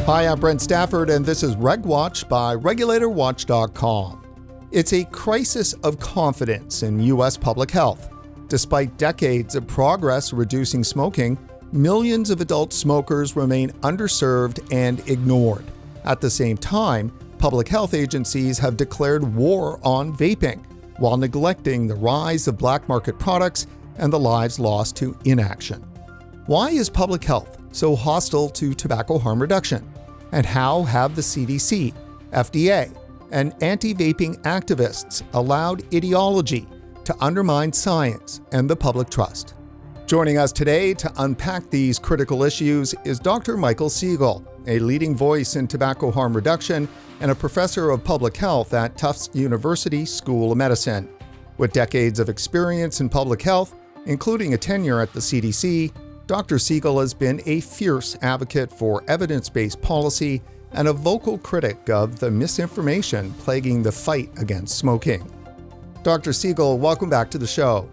Hi, I'm Brent Stafford, and this is RegWatch by RegulatorWatch.com. It's a crisis of confidence in U.S. public health. Despite decades of progress reducing smoking, millions of adult smokers remain underserved and ignored. At the same time, public health agencies have declared war on vaping, while neglecting the rise of black market products and the lives lost to inaction. Why is public health so hostile to tobacco harm reduction? And how have the CDC, FDA, and anti-vaping activists allowed ideology to undermine science and the public trust? Joining us today to unpack these critical issues is Dr. Michael Siegel, a leading voice in tobacco harm reduction and a professor of public health at Tufts University School of Medicine. With decades of experience in public health, including a tenure at the CDC, Dr. Siegel has been a fierce advocate for evidence-based policy and a vocal critic of the misinformation plaguing the fight against smoking. Dr. Siegel, welcome back to the show.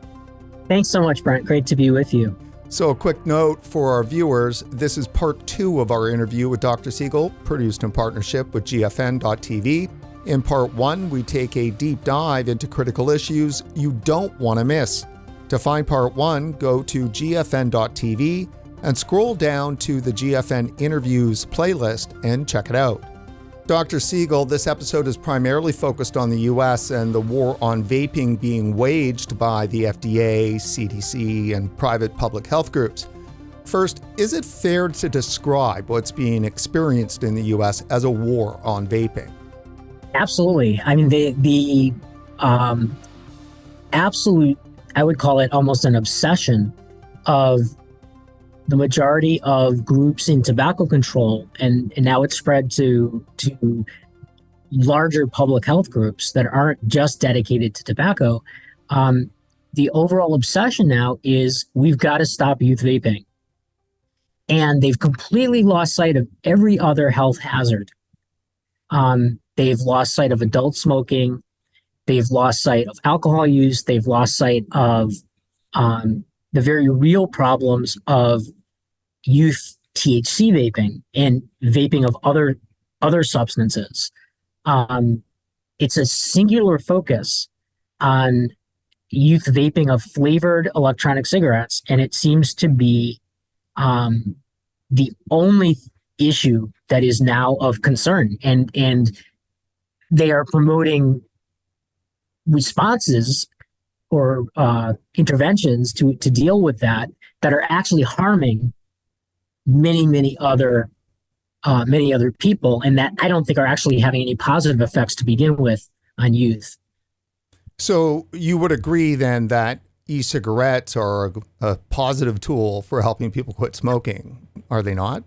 Thanks so much, Brent. Great to be with you. So a quick note for our viewers, this is part 2 of our interview with Dr. Siegel, produced in partnership with GFN.TV. In part 1, we take a deep dive into critical issues you don't want to miss. To find part 1, go to GFN.TV and scroll down to the GFN Interviews playlist and check it out. Dr. Siegel, this episode is primarily focused on the U.S. and the war on vaping being waged by the FDA, CDC, and private public health groups. First, is it fair to describe what's being experienced in the U.S. as a war on vaping? Absolutely. I mean, the absolute, I would call it almost an obsession of the majority of groups in tobacco control, and now it's spread to larger public health groups that aren't just dedicated to tobacco. The overall obsession now is we've got to stop youth vaping. And they've completely lost sight of every other health hazard. They've lost sight of adult smoking. They've lost sight of alcohol use. They've lost sight of the very real problems of youth THC vaping and vaping of other substances. It's a singular focus on youth vaping of flavored electronic cigarettes, and it seems to be the only issue that is now of concern. And they are promoting responses or interventions to deal with that are actually harming many other people, and that I don't think are actually having any positive effects to begin with on youth. So you would agree then that e-cigarettes are a positive tool for helping people quit smoking, are they not?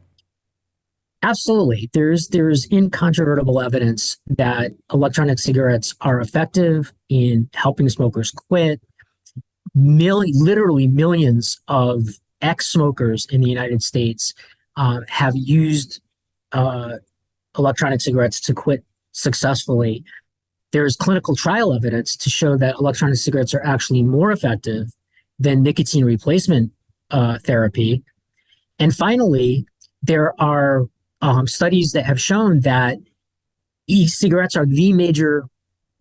Absolutely. There's incontrovertible evidence that electronic cigarettes are effective in helping smokers quit. Literally millions of ex-smokers in the United States have used electronic cigarettes to quit successfully. There's clinical trial evidence to show that electronic cigarettes are actually more effective than nicotine replacement therapy. And finally, there are studies that have shown that e-cigarettes are the major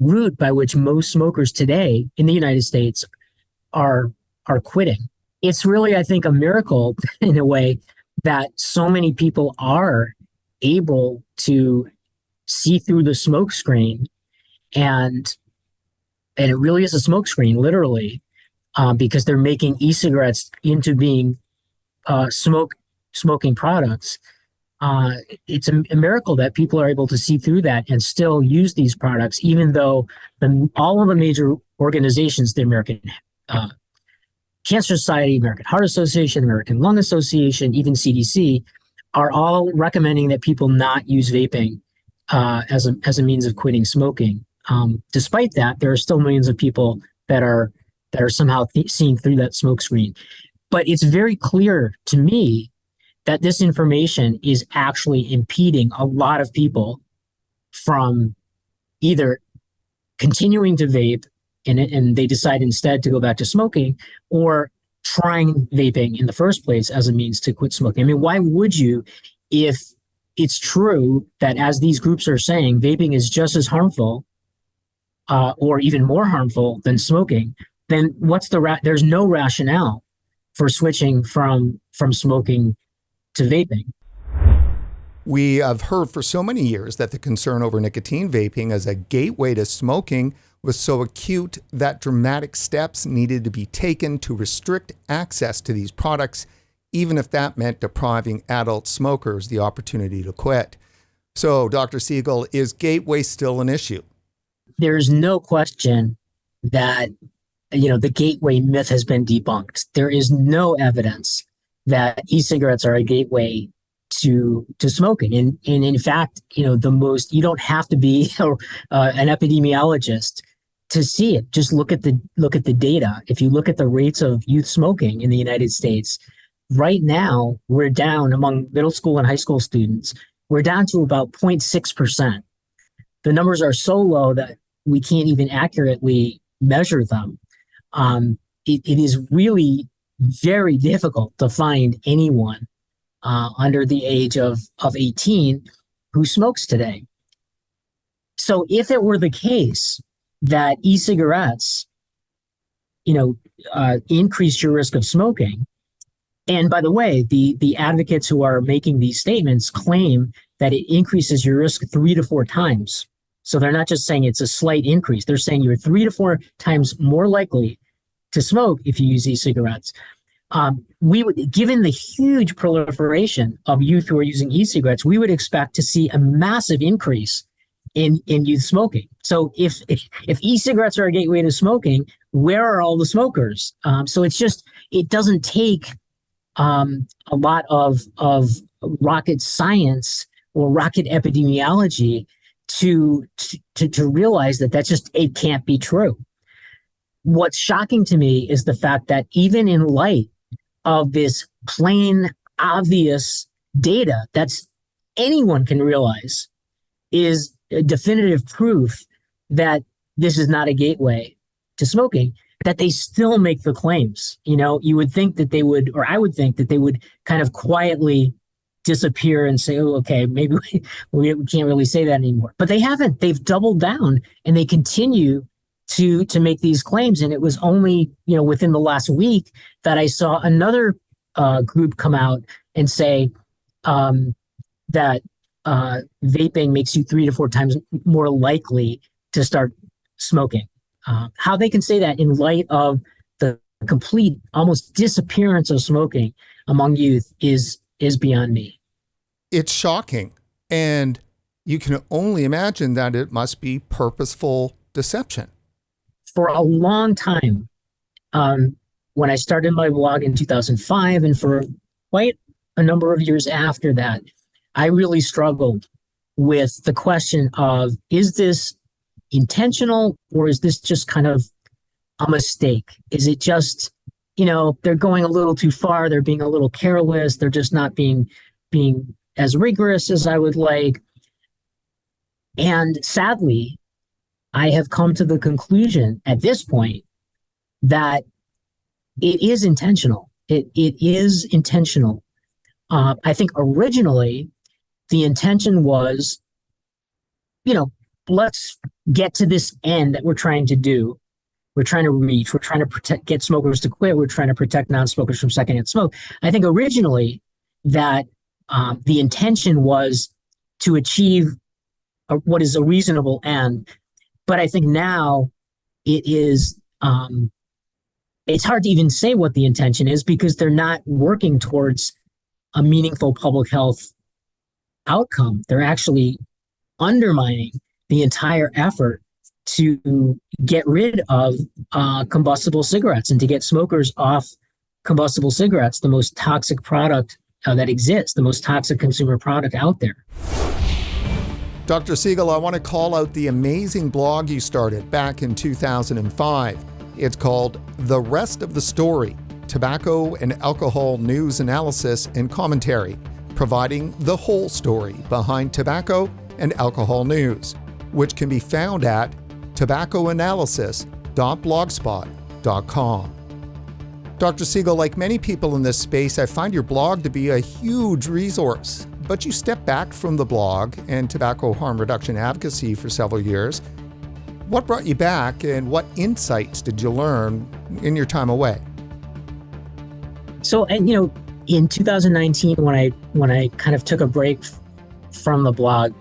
route by which most smokers today in the United States are quitting. It's really, I think, a miracle in a way that so many people are able to see through the smoke screen, and it really is a smoke screen, literally, because they're making e-cigarettes into being smoking products. It's a miracle that people are able to see through that and still use these products, even though all of the major organizations, the American Cancer Society, American Heart Association, American Lung Association, even CDC, are all recommending that people not use vaping as a means of quitting smoking. Despite that, there are still millions of people that are somehow seeing through that smoke screen. But it's very clear to me that this information is actually impeding a lot of people from either continuing to vape and they decide instead to go back to smoking, or trying vaping in the first place as a means to quit smoking. I mean, why would you if it's true that, as these groups are saying, vaping is just as harmful or even more harmful than smoking, then there's no rationale for switching from smoking to vaping. We have heard for so many years that the concern over nicotine vaping as a gateway to smoking was so acute that dramatic steps needed to be taken to restrict access to these products, even if that meant depriving adult smokers the opportunity to quit. So, Dr. Siegel, is gateway still an issue? There's no question that, the gateway myth has been debunked. There is no evidence that e-cigarettes are a gateway to smoking. And in fact, you don't have to be an epidemiologist to see it. Just look at the data. If you look at the rates of youth smoking in the United States, right now we're down among middle school and high school students. We're down to about 0.6%. The numbers are so low that we can't even accurately measure them. It is really very difficult to find anyone under the age of 18 who smokes today. So if it were the case that e-cigarettes, increase your risk of smoking, and by the way, the advocates who are making these statements claim that it increases your risk 3 to 4 times. So they're not just saying it's a slight increase. They're saying you're 3 to 4 times more likely to smoke if you use e-cigarettes. Given the huge proliferation of youth who are using e-cigarettes, we would expect to see a massive increase in youth smoking. So if e-cigarettes are a gateway to smoking, where are all the smokers? So it doesn't take a lot of rocket science or rocket epidemiology to realize that it can't be true. What's shocking to me is the fact that even in light of this plain, obvious data that's anyone can realize is definitive proof that this is not a gateway to smoking, that they still make the claims. You would think that they would, or I would think that they would kind of quietly disappear and say, oh, okay, maybe we can't really say that anymore. But they haven't. They've doubled down and they continue to make these claims. And it was only, within the last week that I saw another group come out and say that vaping makes you 3 to 4 times more likely to start smoking. How they can say that in light of the complete almost disappearance of smoking among youth is beyond me. It's shocking. And you can only imagine that it must be purposeful deception. For a long time, when I started my blog in 2005, and for quite a number of years after that, I really struggled with the question of, is this intentional or is this just kind of a mistake? Is it just, they're going a little too far, they're being a little careless, they're just not being as rigorous as I would like. And sadly, I have come to the conclusion at this point that it is intentional. It is intentional. I think originally the intention was, let's get to this end that we're trying to do. We're trying to reach. We're trying to get smokers to quit. We're trying to protect non-smokers from secondhand smoke. I think originally that the intention was to achieve what is a reasonable end. But I think now it is, it's hard to even say what the intention is because they're not working towards a meaningful public health outcome. They're actually undermining the entire effort to get rid of combustible cigarettes and to get smokers off combustible cigarettes, the most toxic product that exists, the most toxic consumer product out there. Dr. Siegel, I want to call out the amazing blog you started back in 2005. It's called The Rest of the Story, Tobacco and Alcohol News Analysis and Commentary, providing the whole story behind tobacco and alcohol news, which can be found at tobaccoanalysis.blogspot.com. Dr. Siegel, like many people in this space, I find your blog to be a huge resource. but you stepped back from the blog and tobacco harm reduction advocacy for several years. What brought you back, and what insights did you learn in your time away? So, and in 2019, when I kind of took a break from the blog,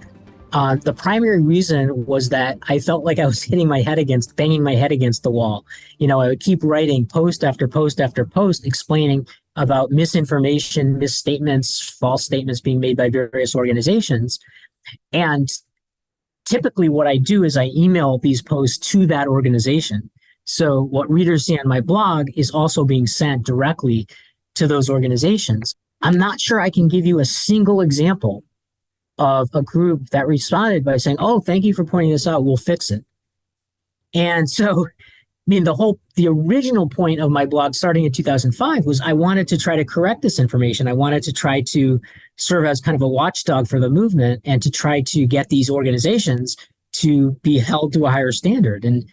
the primary reason was that I felt like I was banging my head against the wall. I would keep writing post after post after post explaining about misinformation, misstatements, false statements being made by various organizations. And typically what I do is I email these posts to that organization. So what readers see on my blog is also being sent directly to those organizations. I'm not sure I can give you a single example of a group that responded by saying, "Oh, thank you for pointing this out. We'll fix it." And so, the original point of my blog starting in 2005 was I wanted to try to correct this information. I wanted to try to serve as kind of a watchdog for the movement and to try to get these organizations to be held to a higher standard and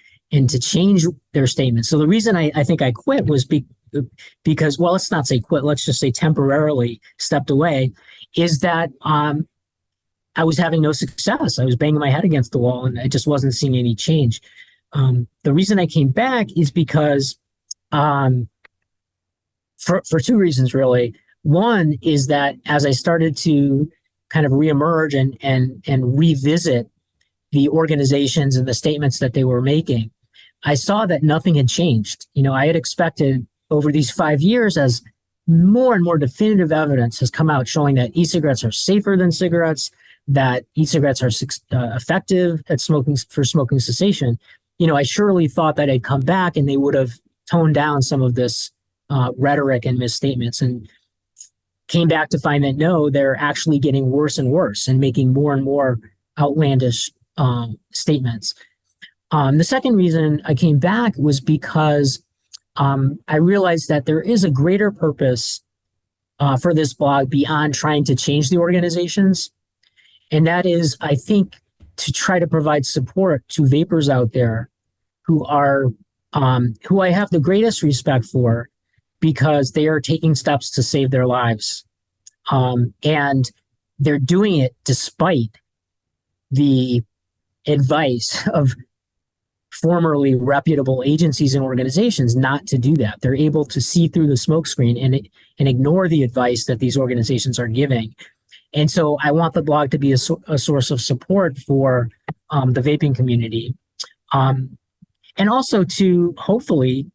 to change their statements. So the reason I think I quit was because, well, let's not say quit, let's just say temporarily stepped away, is that I was having no success. I was banging my head against the wall and I just wasn't seeing any change. The reason I came back is because for two reasons, really. One is that as I started to kind of reemerge and revisit the organizations and the statements that they were making, I saw that nothing had changed. I had expected over these 5 years, as more and more definitive evidence has come out showing that e-cigarettes are safer than cigarettes, that e-cigarettes are effective at smoking cessation. I surely thought that I'd come back and they would have toned down some of this rhetoric and misstatements, and came back to find that no, they're actually getting worse and worse and making more and more outlandish statements. The second reason I came back was because I realized that there is a greater purpose for this blog beyond trying to change the organizations. And that is, I think, to try to provide support to vapors out there who I have the greatest respect for because they are taking steps to save their lives. And they're doing it despite the advice of formerly reputable agencies and organizations not to do that. They're able to see through the smokescreen and ignore the advice that these organizations are giving. And so I want the blog to be a source of support for the vaping community. And also to hopefully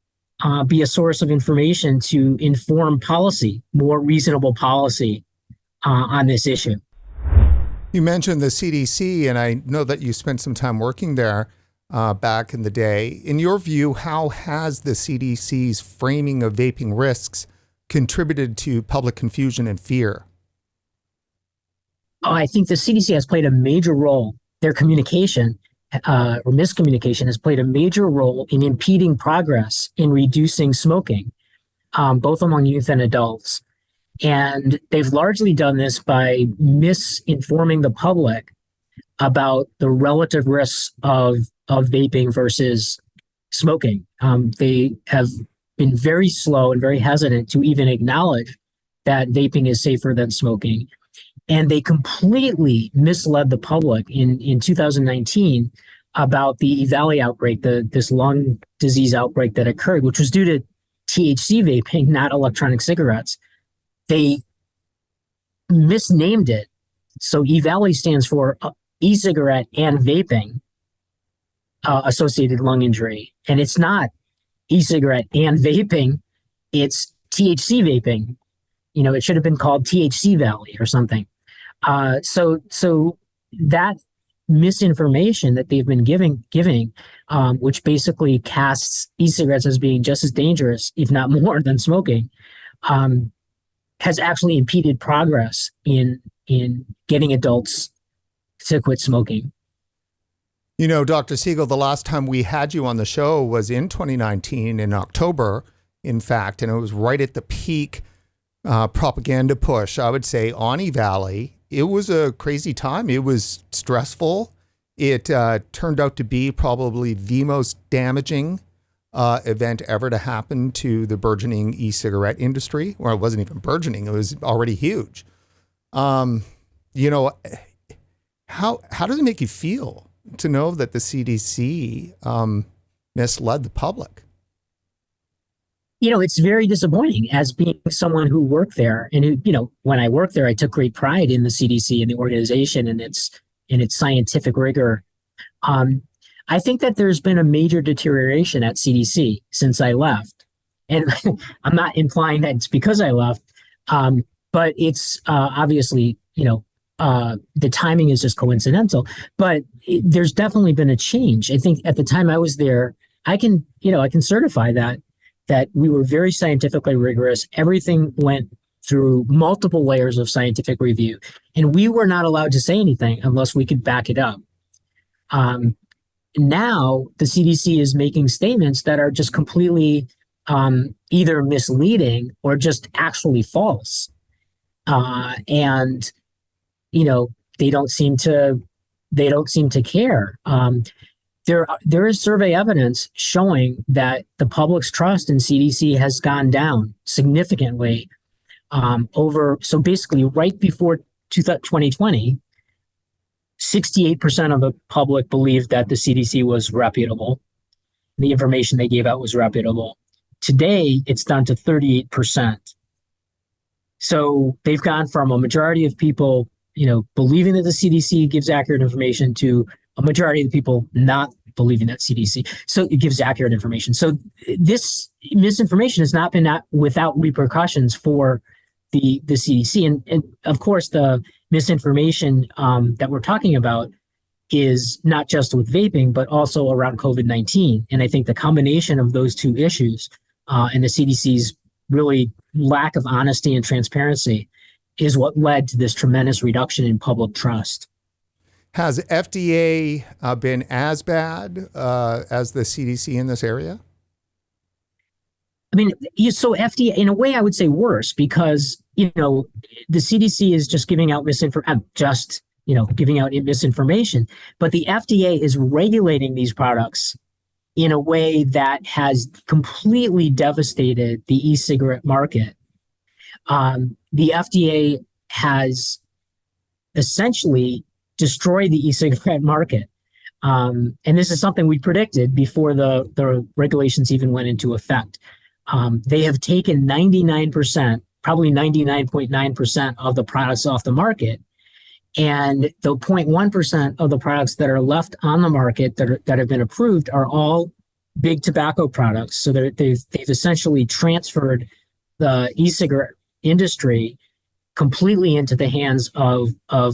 be a source of information to inform policy, more reasonable policy on this issue. You mentioned the CDC, and I know that you spent some time working there back in the day. In your view, how has the CDC's framing of vaping risks contributed to public confusion and fear? I think the CDC has played a major role. Their communication or miscommunication has played a major role in impeding progress in reducing smoking, both among youth and adults. And they've largely done this by misinforming the public about the relative risks of vaping versus smoking. They have been very slow and very hesitant to even acknowledge that vaping is safer than smoking. And they completely misled the public in 2019 about the EVALI outbreak, this lung disease outbreak that occurred, which was due to THC vaping, not electronic cigarettes. They misnamed it. So EVALI stands for e-cigarette and vaping associated lung injury. And it's not e-cigarette and vaping, it's THC vaping. It should have been called THC Valley or something. So that misinformation that they've been giving, which basically casts e-cigarettes as being just as dangerous, if not more, than smoking, has actually impeded progress in getting adults to quit smoking. Dr. Siegel, the last time we had you on the show was in 2019, in October, in fact, and it was right at the peak propaganda push, I would say, on EVALI. It was a crazy time. It was stressful. It turned out to be probably the most damaging event ever to happen to the burgeoning e-cigarette industry. Well, it wasn't even burgeoning. It was already huge. You know, how does it make you feel to know that the CDC misled the public? You know, it's very disappointing as being someone who worked there and who, you know, when I worked there, I took great pride in the CDC and the organization and its scientific rigor. I think that there's been a major deterioration at CDC since I left. And I'm not implying that it's because I left, but it's obviously, you know, the timing is just coincidental. But there's definitely been a change. I think at the time I was there, I can certify that we were very scientifically rigorous. Everything went through multiple layers of scientific review, and we were not allowed to say anything unless we could back it up. Now the CDC is making statements that are just completely either misleading or just actually false. And, you know, they don't seem to care. There is survey evidence showing that the public's trust in CDC has gone down significantly so basically right before 2020, 68% of the public believed that the CDC was reputable. The information they gave out was reputable. Today, it's down to 38%. So they've gone from a majority of people, you know, believing that the CDC gives accurate information to a majority of the people not believing that CDC. So it gives accurate information. So this misinformation has not been without repercussions for the CDC. And of course, the misinformation that we're talking about is not just with vaping, but also around COVID-19. And I think the combination of those two issues and the CDC's really lack of honesty and transparency is what led to this tremendous reduction in public trust. Has FDA been as bad as the CDC in this area? I mean, so FDA, in a way, I would say worse because, you know, the CDC is just giving out misinformation, but the FDA is regulating these products in a way that has completely devastated the e-cigarette market. The FDA has essentially destroyed the e-cigarette market. And this is something we predicted before the regulations even went into effect. They have taken 99%, probably 99.9% of the products off the market. And the 0.1% of the products that are left on the market that have been approved are all big tobacco products. So they've essentially transferred the e-cigarette industry completely into the hands of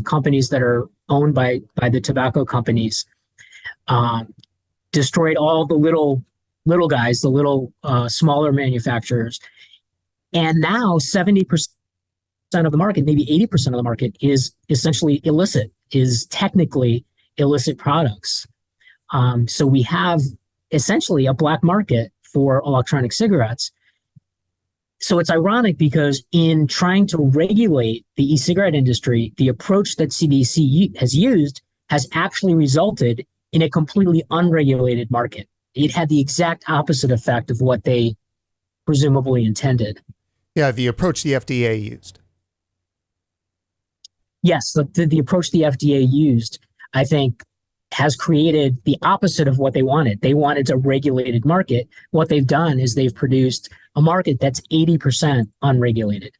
companies that are owned by the tobacco companies, destroyed all the little guys, the little smaller manufacturers. And now 70% of the market, maybe 80% of the market is essentially illicit, is technically illicit products. So we have essentially a black market for electronic cigarettes. So it's ironic because in trying to regulate the e-cigarette industry, the approach that CDC has used has actually resulted in a completely unregulated market. It had the exact opposite effect of what they presumably intended. Yeah, the approach the FDA used. Yes, the approach the FDA used, I think, has created the opposite of what they wanted. They wanted a regulated market. What they've done is they've produced a market that's 80% unregulated.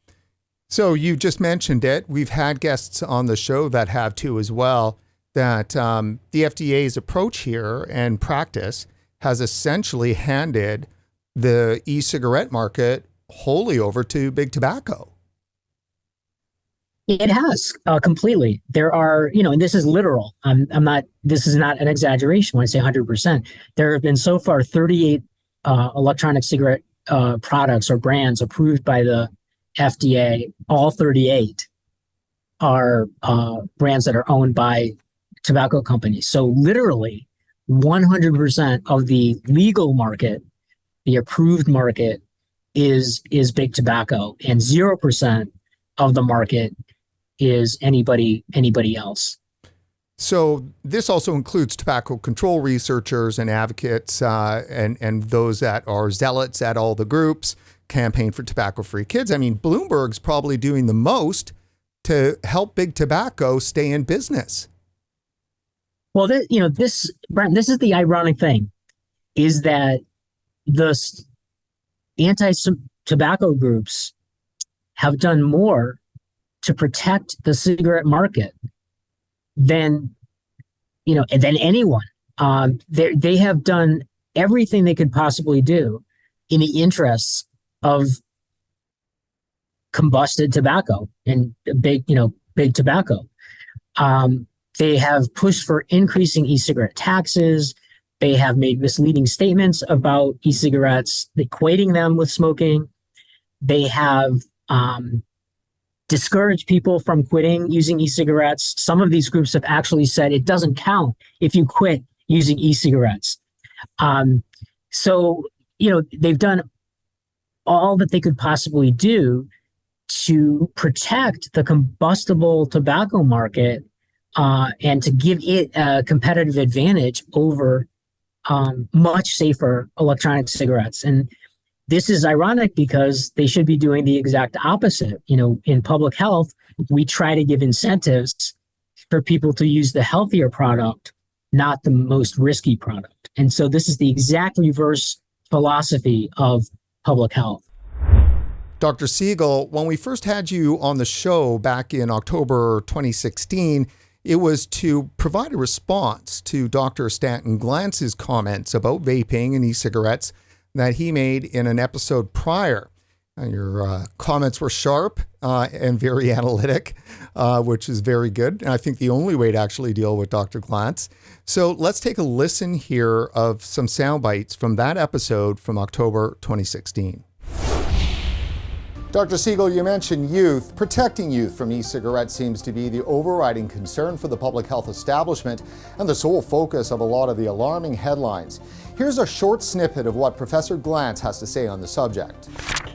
So you just mentioned it. We've had guests on the show that have too as well, that the FDA's approach here and practice has essentially handed the e-cigarette market wholly over to big tobacco. It has completely. There are, and this is literal. This is not an exaggeration when I say 100%. There have been so far 38 electronic cigarette products or brands approved by the FDA. All 38 are brands that are owned by tobacco companies. So literally 100% of the legal market, the approved market, is big tobacco, and 0% of the market is anybody else. So this also includes tobacco control researchers and advocates and those that are zealots at all the groups, Campaign for Tobacco-Free Kids. I mean, Bloomberg's probably doing the most to help big tobacco stay in business. Well, Brent, this is the ironic thing, is that the anti-tobacco groups have done more to protect the cigarette market than anyone. They have done everything they could possibly do in the interests of combusted tobacco and big tobacco. They have pushed for increasing e-cigarette taxes. They have made misleading statements about e-cigarettes, equating them with smoking. They have discouraged people from quitting using e-cigarettes. Some of these groups have actually said it doesn't count if you quit using e-cigarettes. So they've done all that they could possibly do to protect the combustible tobacco market and to give it a competitive advantage over much safer electronic cigarettes. And this is ironic because they should be doing the exact opposite. In public health, we try to give incentives for people to use the healthier product, not the most risky product. And so this is the exact reverse philosophy of public health. Dr. Siegel, when we first had you on the show back in October 2016, it was to provide a response to Dr. Stanton Glantz's comments about vaping and e-cigarettes that he made in an episode prior. Your comments were sharp and very analytic, which is very good. And I think the only way to actually deal with Dr. Glantz. So let's take a listen here of some sound bites from that episode from October 2016. Dr. Siegel, you mentioned youth. Protecting youth from e-cigarettes seems to be the overriding concern for the public health establishment and the sole focus of a lot of the alarming headlines. Here's a short snippet of what Professor Glantz has to say on the subject.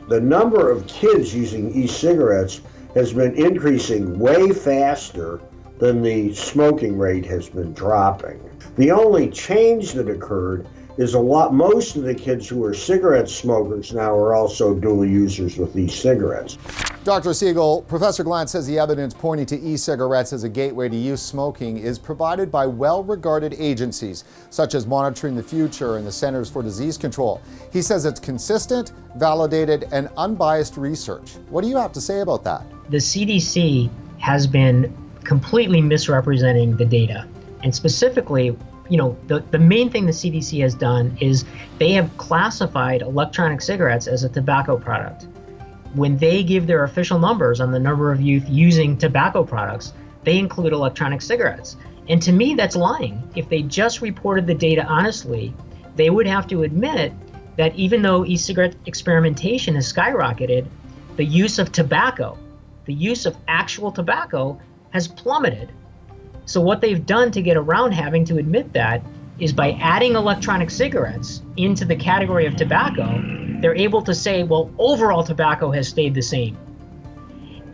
The number of kids using e-cigarettes has been increasing way faster than the smoking rate has been dropping. The only change that occurred is most of the kids who are cigarette smokers now are also dual users with e-cigarettes. Dr. Siegel, Professor Glantz says the evidence pointing to e-cigarettes as a gateway to youth smoking is provided by well-regarded agencies, such as Monitoring the Future and the Centers for Disease Control. He says it's consistent, validated, and unbiased research. What do you have to say about that? The CDC has been completely misrepresenting the data, and specifically, the main thing the CDC has done is they have classified electronic cigarettes as a tobacco product. When they give their official numbers on the number of youth using tobacco products, they include electronic cigarettes. And to me, that's lying. If they just reported the data honestly, they would have to admit that even though e-cigarette experimentation has skyrocketed, the use of tobacco, the use of actual tobacco, has plummeted. So what they've done to get around having to admit that is by adding electronic cigarettes into the category of tobacco, they're able to say, well, overall tobacco has stayed the same.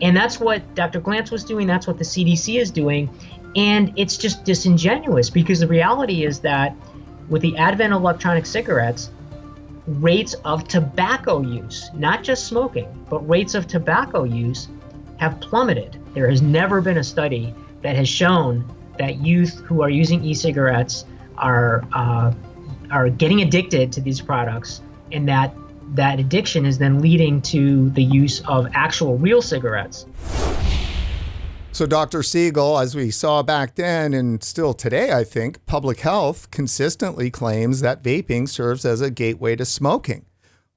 And that's what Dr. Glantz was doing, that's what the CDC is doing, and it's just disingenuous because the reality is that with the advent of electronic cigarettes, rates of tobacco use, not just smoking, but rates of tobacco use have plummeted. There has never been a study that has shown that youth who are using e-cigarettes are getting addicted to these products, and that addiction is then leading to the use of actual real cigarettes. So Dr. Siegel, as we saw back then and still today, I think, public health consistently claims that vaping serves as a gateway to smoking.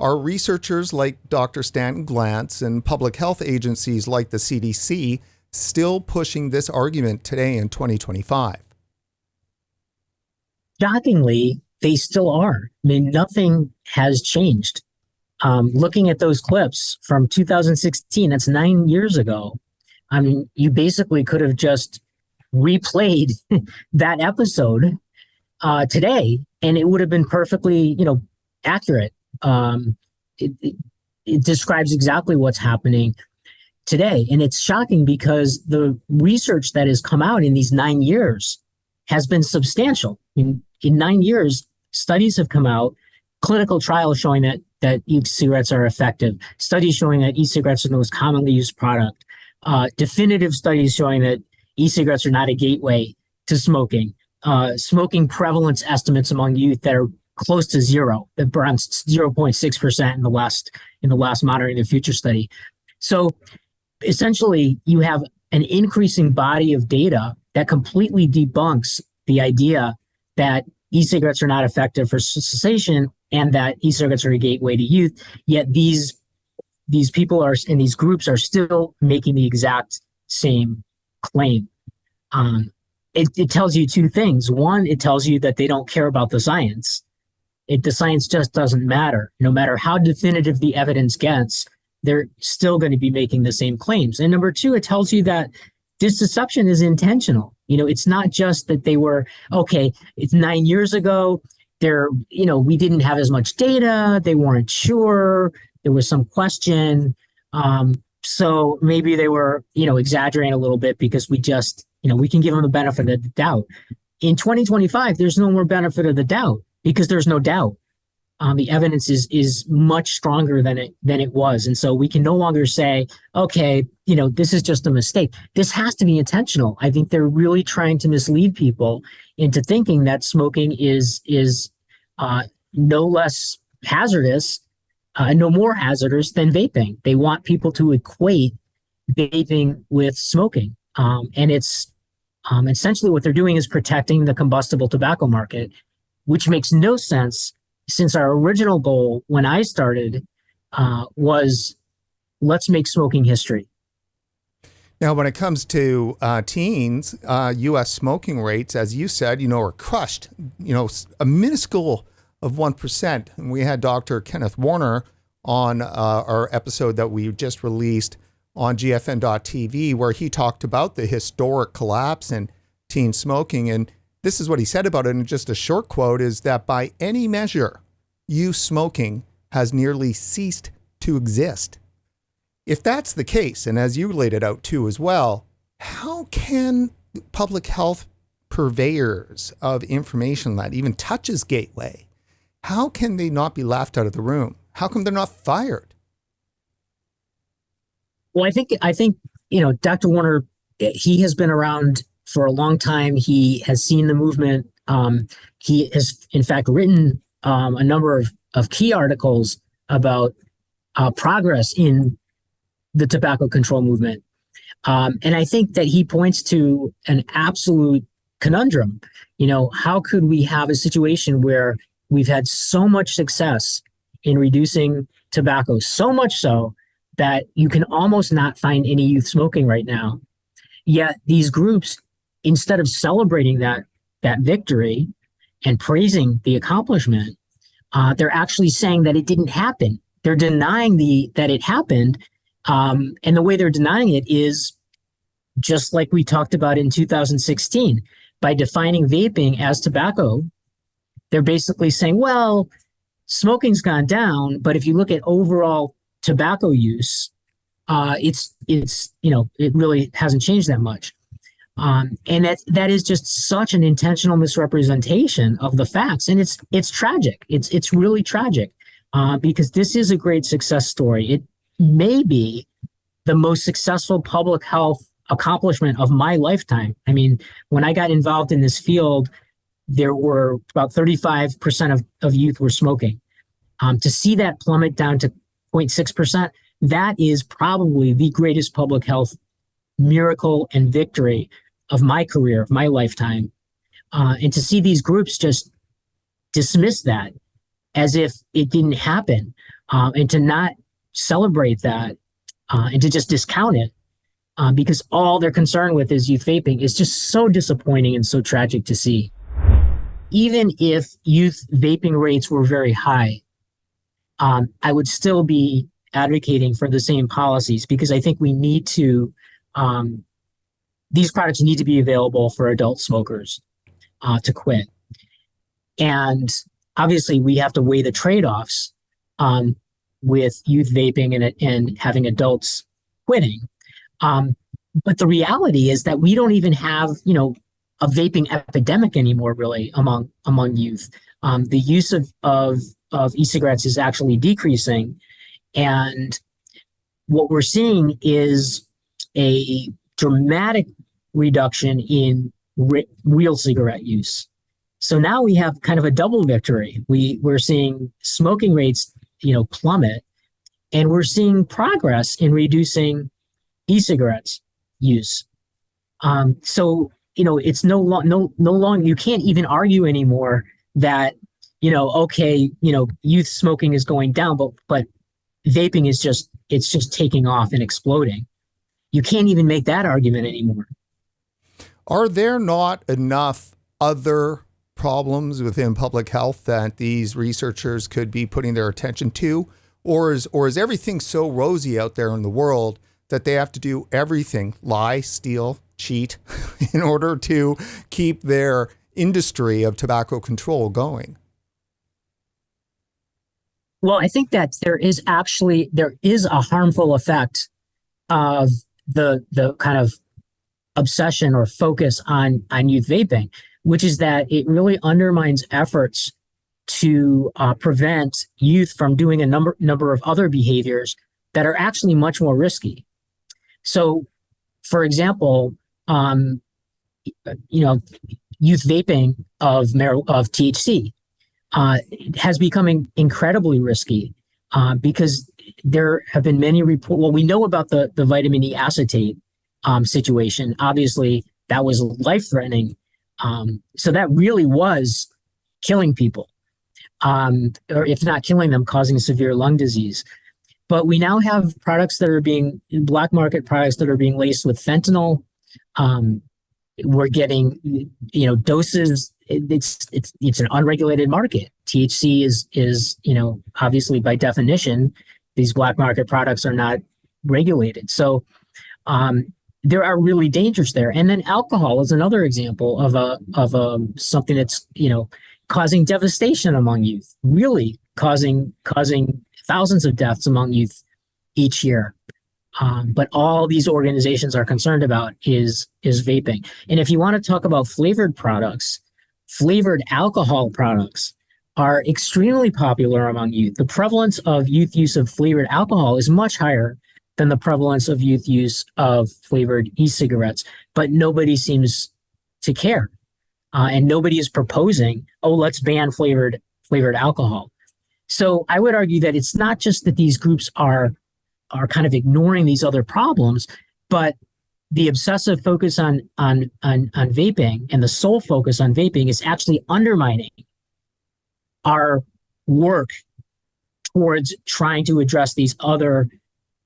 Are researchers like Dr. Stanton Glantz and public health agencies like the CDC still pushing this argument today in 2025? Shockingly, they still are. I mean, nothing has changed. Looking at those clips from 2016, that's 9 years ago. I mean, you basically could have just replayed that episode today, and it would have been perfectly, accurate. It describes exactly what's happening today. And it's shocking because the research that has come out in these 9 years has been substantial. In 9 years, studies have come out, clinical trials showing that e-cigarettes are effective, studies showing that e-cigarettes are the most commonly used product, definitive studies showing that e-cigarettes are not a gateway to smoking. Smoking prevalence estimates among youth that are close to zero, around 0.6% in the last Monitoring the Future study. So essentially, you have an increasing body of data that completely debunks the idea that e-cigarettes are not effective for cessation and that e-cigarettes are a gateway to youth. Yet these people are in these groups are still making the exact same claim. It tells you two things. One, it tells you that they don't care about the science. The science just doesn't matter. No matter how definitive the evidence gets, they're still going to be making the same claims. And number two, it tells you that this deception is intentional. It's not just that they were, okay, it's 9 years ago. We didn't have as much data. They weren't sure. There was some question. So maybe they were, exaggerating a little bit because we just, we can give them the benefit of the doubt. In 2025, there's no more benefit of the doubt because there's no doubt. The evidence is much stronger than it was. And so we can no longer say, okay, this is just a mistake. This has to be intentional. I think they're really trying to mislead people into thinking that smoking is no less hazardous, no more hazardous than vaping. They want people to equate vaping with smoking. And it's essentially what they're doing is protecting the combustible tobacco market, which makes no sense since our original goal when I started was let's make smoking history. Now, when it comes to teens, U.S. smoking rates, as you said, are crushed, a minuscule of 1%. And we had Dr. Kenneth Warner on our episode that we just released on GFN.TV, where he talked about the historic collapse in teen smoking. And this is what he said about it in just a short quote, is that by any measure, youth smoking has nearly ceased to exist. If that's the case, and as you laid it out too as well, how can public health purveyors of information that even touches Gateway, how can they not be laughed out of the room? How come they're not fired? Well, I think Dr. Warner, he has been around for a long time. He has seen the movement. He has, in fact, written a number of key articles about progress in the tobacco control movement. And I think that he points to an absolute conundrum. How could we have a situation where we've had so much success in reducing tobacco, so much so that you can almost not find any youth smoking right now. Yet these groups, instead of celebrating that victory and praising the accomplishment, they're actually saying that it didn't happen. They're denying that it happened. And the way they're denying it is just like we talked about in 2016. By defining vaping as tobacco, they're basically saying, well, smoking's gone down, but if you look at overall tobacco use, it really hasn't changed that much. And that is just such an intentional misrepresentation of the facts. And it's tragic. It's really tragic because this is a great success story. It may be the most successful public health accomplishment of my lifetime. I mean, when I got involved in this field, there were about 35% of youth were smoking. To see that plummet down to 0.6%, that is probably the greatest public health miracle and victory of my career, of my lifetime. And to see these groups just dismiss that as if it didn't happen, and to not celebrate that, and to just discount it, because all they're concerned with is youth vaping, is just so disappointing and so tragic to see. Even if youth vaping rates were very high, I would still be advocating for the same policies because I think we need to, these products need to be available for adult smokers to quit. And obviously we have to weigh the trade-offs with youth vaping and having adults quitting. But the reality is that we don't even have, a vaping epidemic anymore, really, among youth. The use of e-cigarettes is actually decreasing. And what we're seeing is a dramatic reduction in real cigarette use. So now we have kind of a double victory. We're seeing smoking rates, plummet, and we're seeing progress in reducing e-cigarettes use. So it's no longer, you can't even argue anymore that youth smoking is going down, but vaping is just taking off and exploding. You can't even make that argument anymore. Are there not enough other problems within public health that these researchers could be putting their attention to? Or is everything so rosy out there in the world that they have to do everything, lie, steal, cheat, in order to keep their industry of tobacco control going? Well, I think that there is a harmful effect of the kind of obsession or focus on youth vaping, which is that it really undermines efforts to prevent youth from doing a number of other behaviors that are actually much more risky. So, for example, youth vaping of THC has become incredibly risky because there have been many reports. Well, we know about the vitamin E acetate situation. Obviously, that was life-threatening. So that really was killing people, or if not killing them, causing severe lung disease. But we now have products that are black market products that are being laced with fentanyl. We're getting, doses. It's an unregulated market. THC is obviously by definition, these black market products are not regulated. So there are really dangers there. And then alcohol is another example of something that's causing devastation among youth, really causing thousands of deaths among youth each year. But all these organizations are concerned about is vaping. And if you want to talk about flavored products, flavored alcohol products are extremely popular among youth. The prevalence of youth use of flavored alcohol is much higher than the prevalence of youth use of flavored e-cigarettes, but nobody seems to care. And nobody is proposing, let's ban flavored alcohol. So I would argue that it's not just that these groups are kind of ignoring these other problems, but the obsessive focus on vaping and the sole focus on vaping is actually undermining our work towards trying to address these other,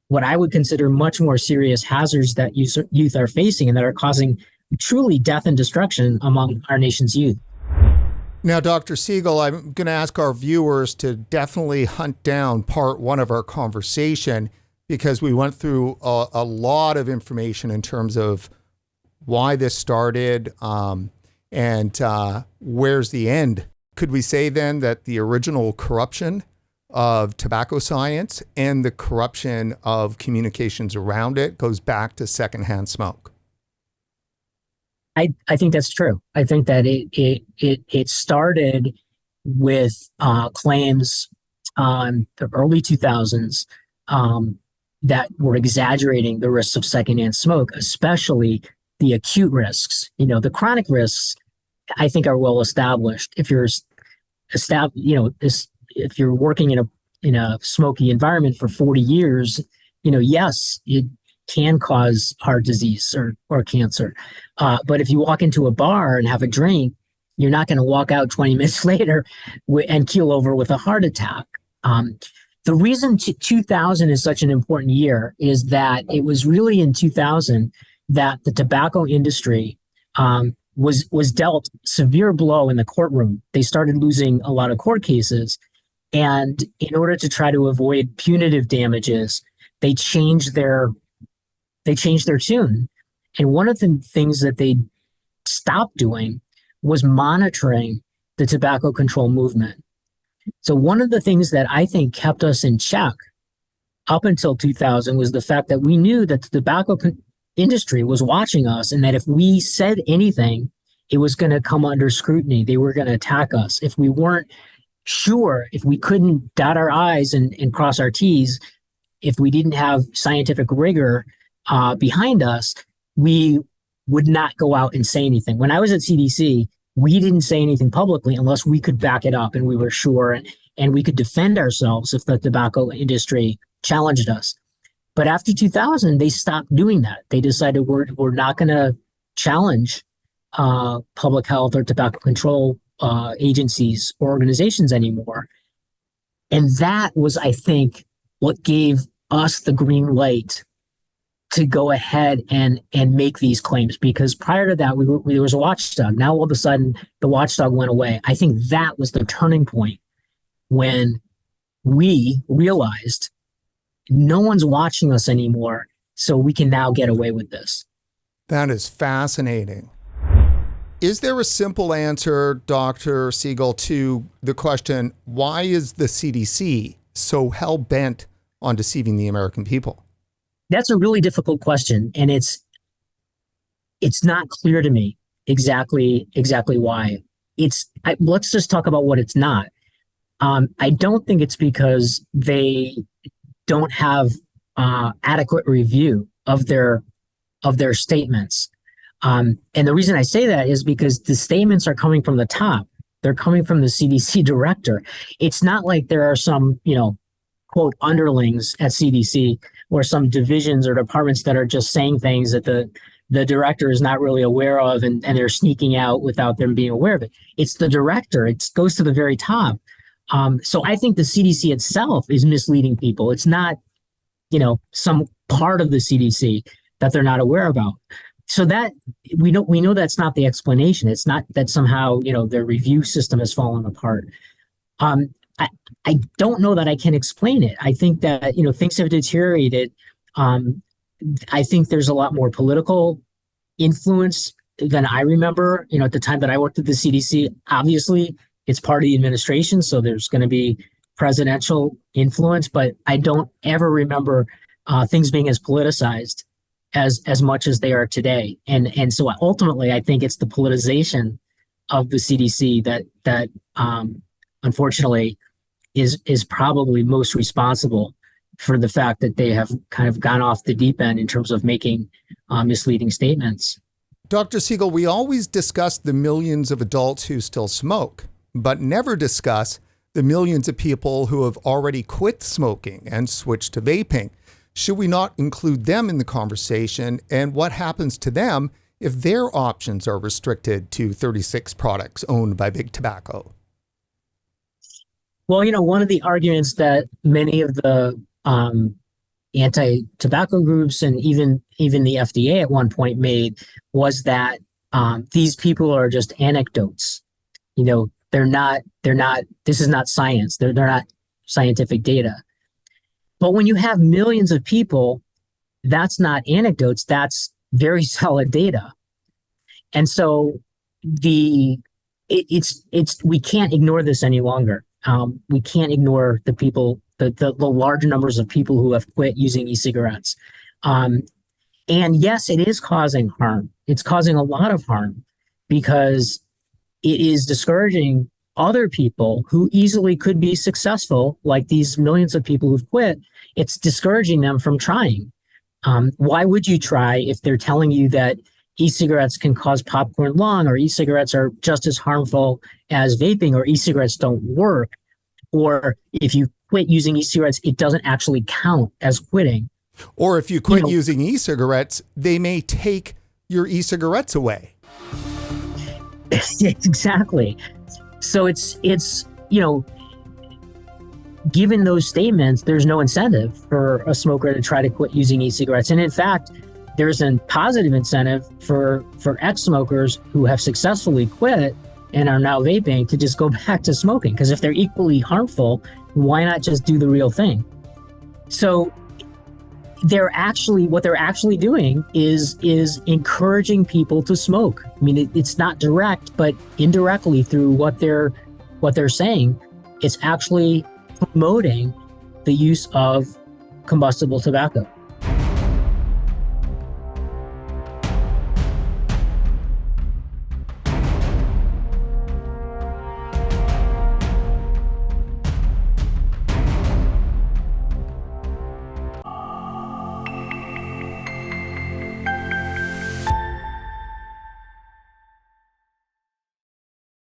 what I would consider much more serious hazards that youth are facing and that are causing truly death and destruction among our nation's youth. Now, Dr. Siegel, I'm going to ask our viewers to definitely hunt down part one of our conversation, because we went through a lot of information in terms of why this started and where's the end. Could we say then that the original corruption of tobacco science and the corruption of communications around it goes back to secondhand smoke? I think that's true. I think that it started with claims on the early 2000s that were exaggerating the risks of secondhand smoke, especially the acute risks. The chronic risks, I think, are well established. If you're if you're working in a smoky environment for 40 years, yes, it can cause heart disease or cancer. But if you walk into a bar and have a drink, you're not going to walk out 20 minutes later and keel over with a heart attack. The reason 2000 is such an important year is that it was really in 2000 that the tobacco industry was dealt severe blow in the courtroom. They started losing a lot of court cases. And in order to try to avoid punitive damages, they changed their tune. And one of the things that they stopped doing was monitoring the tobacco control movement. So one of the things that I think kept us in check up until 2000 was the fact that we knew that the tobacco industry was watching us, and that if we said anything, it was going to come under scrutiny. They were going to attack us. If we weren't sure, if we couldn't dot our I's and cross our T's, if we didn't have scientific rigor, behind us, we would not go out and say anything. When I was at CDC, we didn't say anything publicly unless we could back it up and we were sure, and we could defend ourselves if the tobacco industry challenged us. But after 2000, they stopped doing that. They decided we're not going to challenge public health or tobacco control agencies or organizations anymore. And that was, I think, what gave us the green light to go ahead and make these claims, because prior to that, there was a watchdog. Now, all of a sudden, the watchdog went away. I think that was the turning point when we realized no one's watching us anymore, so we can now get away with this. That is fascinating. Is there a simple answer, Dr. Siegel, to the question, why is the CDC so hell-bent on deceiving the American people? That's a really difficult question, and it's not clear to me exactly why. Let's just talk about what it's not. I don't think it's because they don't have adequate review of their statements. And the reason I say that is because the statements are coming from the top. They're coming from the CDC director. It's not like there are some, quote, underlings at CDC or some divisions or departments that are just saying things that the director is not really aware of and they're sneaking out without them being aware of it. It's the director. It goes to the very top. So I think the CDC itself is misleading people. It's not, some part of the CDC that they're not aware about. So that we know that's not the explanation. It's not that somehow, their review system has fallen apart. I don't know that I can explain it. I think that, things have deteriorated. I think there's a lot more political influence than I remember, at the time that I worked at the CDC. Obviously, it's part of the administration, so there's going to be presidential influence, but I don't ever remember things being as politicized as much as they are today. And so ultimately, I think it's the politicization of the CDC that unfortunately is probably most responsible for the fact that they have kind of gone off the deep end in terms of making misleading statements. Dr. Siegel, we always discuss the millions of adults who still smoke, but never discuss the millions of people who have already quit smoking and switched to vaping. Should we not include them in the conversation, and what happens to them if their options are restricted to 36 products owned by Big Tobacco? Well, one of the arguments that many of the anti-tobacco groups and even the FDA at one point made was that these people are just anecdotes. They're not, this is not science. They're not scientific data. But when you have millions of people, that's not anecdotes, that's very solid data. And so we can't ignore this any longer. We can't ignore the people, the large numbers of people who have quit using e-cigarettes. And yes, it is causing harm. It's causing a lot of harm because it is discouraging other people who easily could be successful, like these millions of people who've quit. It's discouraging them from trying. Why would you try if they're telling you that e-cigarettes can cause popcorn lung, or e-cigarettes are just as harmful as vaping, or e-cigarettes don't work, or if you quit using e-cigarettes, it doesn't actually count as quitting? Or if you quit using e-cigarettes, they may take your e-cigarettes away. Exactly. So it's given those statements, there's no incentive for a smoker to try to quit using e-cigarettes. And in fact, there's a positive incentive for ex-smokers who have successfully quit and are now vaping to just go back to smoking. Because if they're equally harmful, why not just do the real thing? So what they're actually doing is encouraging people to smoke. I mean, it's not direct, but indirectly through what they're saying, it's actually promoting the use of combustible tobacco.